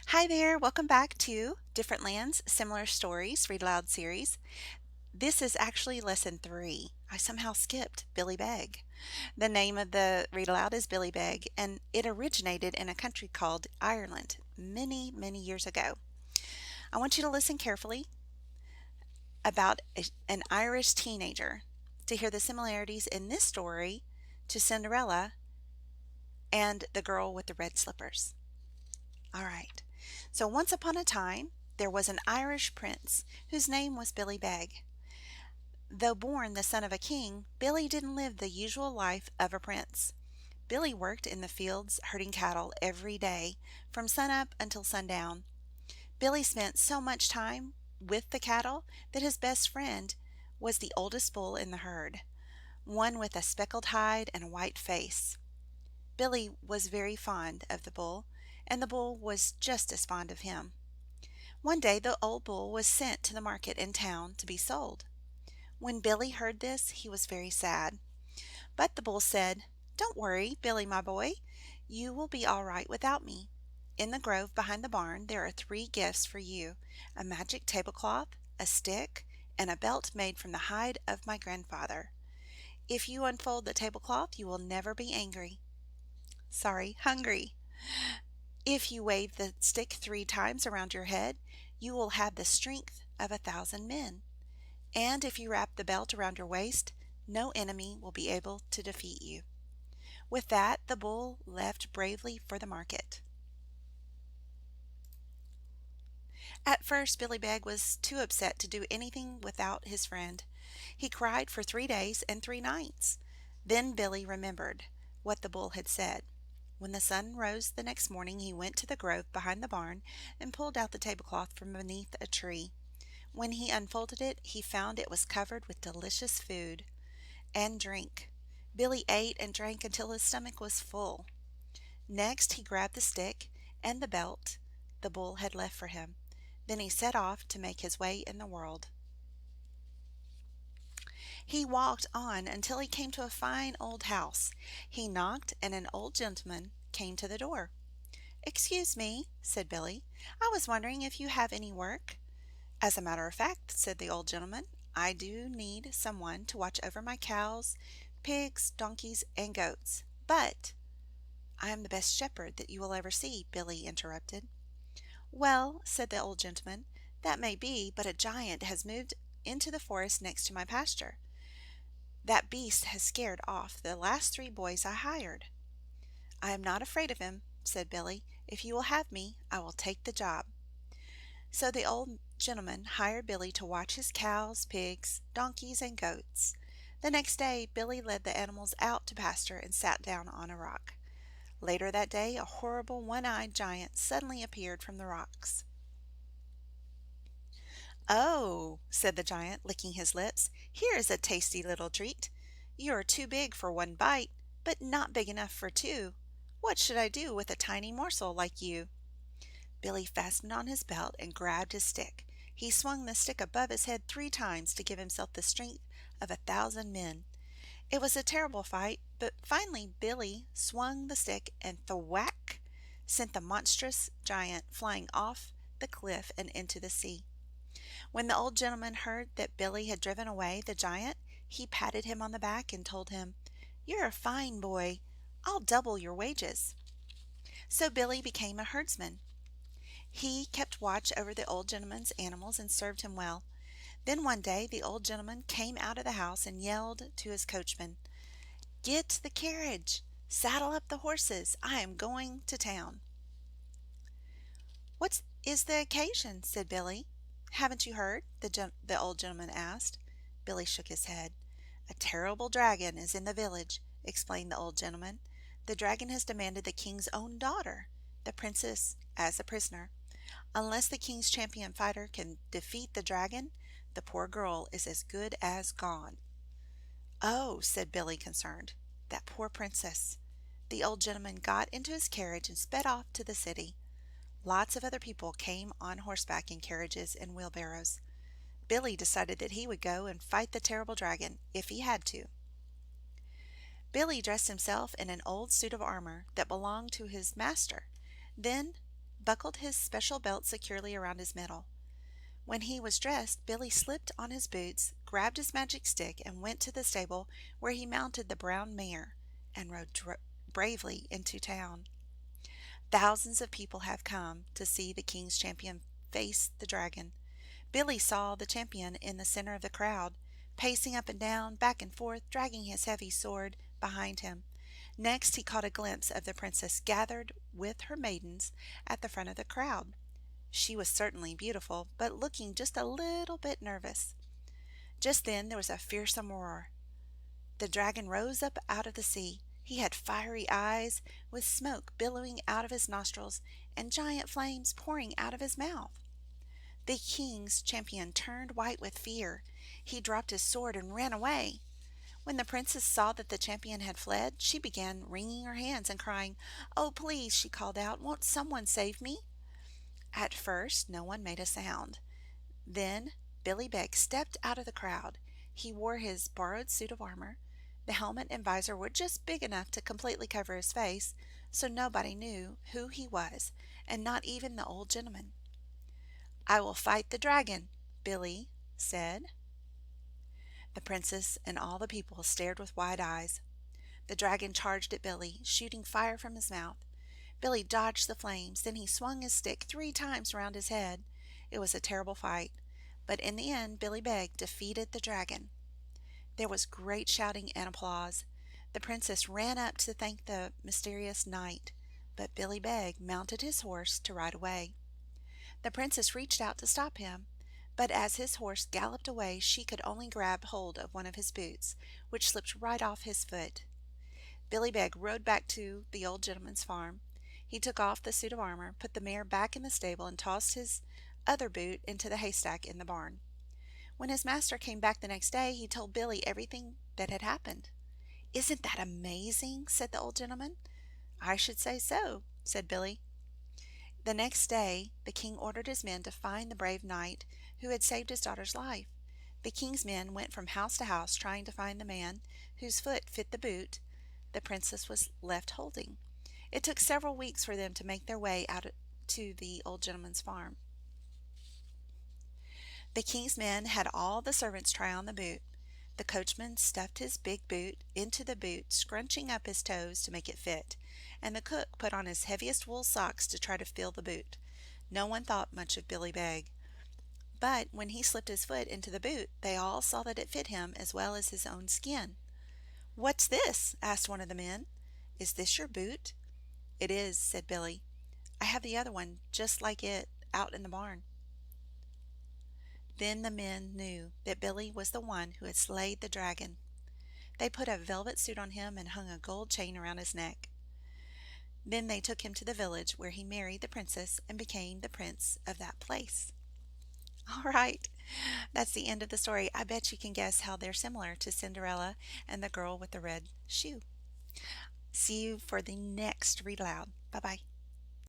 Hi there, welcome back to Different Lands, Similar Stories, Read Aloud series. This is actually lesson 3. I somehow skipped Billy Beg. The name of the Read Aloud is Billy Beg, and it originated in a country called Ireland many, many years ago. I want you to listen carefully about an Irish teenager to hear the similarities in this story to Cinderella and the girl with the red slippers. All right. So once upon a time, there was an Irish prince whose name was Billy Beg. Though born the son of a king, Billy didn't live the usual life of a prince. Billy worked in the fields herding cattle every day from sunup until sundown. Billy spent so much time with the cattle that his best friend was the oldest bull in the herd, one with a speckled hide and a white face. Billy was very fond of the bull, and the bull was just as fond of him. One day the old bull was sent to the market in town to be sold. When Billy heard this, he was very sad. But the bull said, "Don't worry, Billy, my boy. You will be all right without me. In the grove behind the barn there are 3 gifts for you: a magic tablecloth, a stick, and a belt made from the hide of my grandfather. If you unfold the tablecloth, you will never be hungry. If you wave the stick 3 times around your head, you will have the strength of 1,000 men. And if you wrap the belt around your waist, no enemy will be able to defeat you." With that, the bull left bravely for the market. At first, Billy Beg was too upset to do anything without his friend. He cried for 3 days and 3 nights. Then Billy remembered what the bull had said. When the sun rose the next morning, he went to the grove behind the barn and pulled out the tablecloth from beneath a tree. When he unfolded it, he found it was covered with delicious food and drink. Billy ate and drank until his stomach was full. Next, he grabbed the stick and the belt the bull had left for him. Then he set off to make his way in the world. He walked on until he came to a fine old house. He knocked, and an old gentleman came to the door. "Excuse me," said Billy. "I was wondering if you have any work." "As a matter of fact," said the old gentleman, "I do need someone to watch over my cows, pigs, donkeys, and goats. But—" "I am the best shepherd that you will ever see," Billy interrupted. "Well," said the old gentleman, "that may be, but a giant has moved into the forest next to my pasture. That beast has scared off the last 3 boys I hired." "I am not afraid of him," said Billy. "If you will have me, I will take the job." So the old gentleman hired Billy to watch his cows, pigs, donkeys, and goats. The next day, Billy led the animals out to pasture and sat down on a rock. Later that day, a horrible one-eyed giant suddenly appeared from the rocks. "Oh," said the giant, licking his lips, "here is a tasty little treat. You are too big for 1 bite, but not big enough for 2. What should I do with a tiny morsel like you?" Billy fastened on his belt and grabbed his stick. He swung the stick above his head 3 times to give himself the strength of 1,000 men. It was a terrible fight, but finally Billy swung the stick and thwack sent the monstrous giant flying off the cliff and into the sea. When the old gentleman heard that Billy had driven away the giant, he patted him on the back and told him, "You're a fine boy. I'll double your wages." So Billy became a herdsman. He kept watch over the old gentleman's animals and served him well. Then one day the old gentleman came out of the house and yelled to his coachman, "Get the carriage! Saddle up the horses! I am going to town." "What is the occasion?" said Billy. "Haven't you heard?" the old gentleman asked. Billy shook his head. "A terrible dragon is in the village," explained the old gentleman. "The dragon has demanded the king's own daughter, the princess, as a prisoner. Unless the king's champion fighter can defeat the dragon, the poor girl is as good as gone." "Oh," said Billy, concerned. "That poor princess." The old gentleman got into his carriage and sped off to the city. Lots of other people came on horseback in carriages and wheelbarrows. Billy decided that he would go and fight the terrible dragon if he had to. Billy dressed himself in an old suit of armor that belonged to his master. Then buckled his special belt securely around his middle. When he was dressed, Billy slipped on his boots, grabbed his magic stick, and went to the stable where he mounted the brown mare and rode bravely into town. Thousands of people have come to see the king's champion face the dragon. Billy saw the champion in the center of the crowd, pacing up and down, back and forth, dragging his heavy sword behind him. Next, he caught a glimpse of the princess gathered with her maidens at the front of the crowd. She was certainly beautiful, but looking just a little bit nervous. Just then there was a fearsome roar. The dragon rose up out of the sea. He had fiery eyes, with smoke billowing out of his nostrils and giant flames pouring out of his mouth. The king's champion turned white with fear. He dropped his sword and ran away. When the princess saw that the champion had fled, she began wringing her hands and crying, "Oh, please," she called out, "won't someone save me?" At first, no one made a sound. Then Billybeg stepped out of the crowd. He wore his borrowed suit of armor. The helmet and visor were just big enough to completely cover his face, so nobody knew who he was, and not even the old gentleman. "I will fight the dragon," Billy said. The princess and all the people stared with wide eyes. The dragon charged at Billy, shooting fire from his mouth. Billy dodged the flames, then he swung his stick 3 times around his head. It was a terrible fight, but in the end Billybeg defeated the dragon. There was great shouting and applause. The princess ran up to thank the mysterious knight, but Billybeg mounted his horse to ride away. The princess reached out to stop him, but as his horse galloped away she could only grab hold of one of his boots, which slipped right off his foot. Billybeg rode back to the old gentleman's farm. He took off the suit of armor, put the mare back in the stable, and tossed his other boot into the haystack in the barn. When his master came back the next day, he told Billy everything that had happened. "Isn't that amazing?" said the old gentleman. "I should say so," said Billy. The next day, the king ordered his men to find the brave knight who had saved his daughter's life. The king's men went from house to house trying to find the man whose foot fit the boot the princess was left holding. It took several weeks for them to make their way out to the old gentleman's farm. The king's men had all the servants try on the boot. The coachman stuffed his big boot into the boot, scrunching up his toes to make it fit, and the cook put on his heaviest wool socks to try to fill the boot. No one thought much of Billybeg, but when he slipped his foot into the boot, they all saw that it fit him as well as his own skin. "What's this?" asked one of the men. "Is this your boot?" "It is," said Billy. "I have the other one just like it out in the barn." Then the men knew that Billy was the one who had slayed the dragon. They put a velvet suit on him and hung a gold chain around his neck. Then they took him to the village where he married the princess and became the prince of that place. All right, that's the end of the story. I bet you can guess how they're similar to Cinderella and the girl with the red shoe. See you for the next read aloud. Bye bye.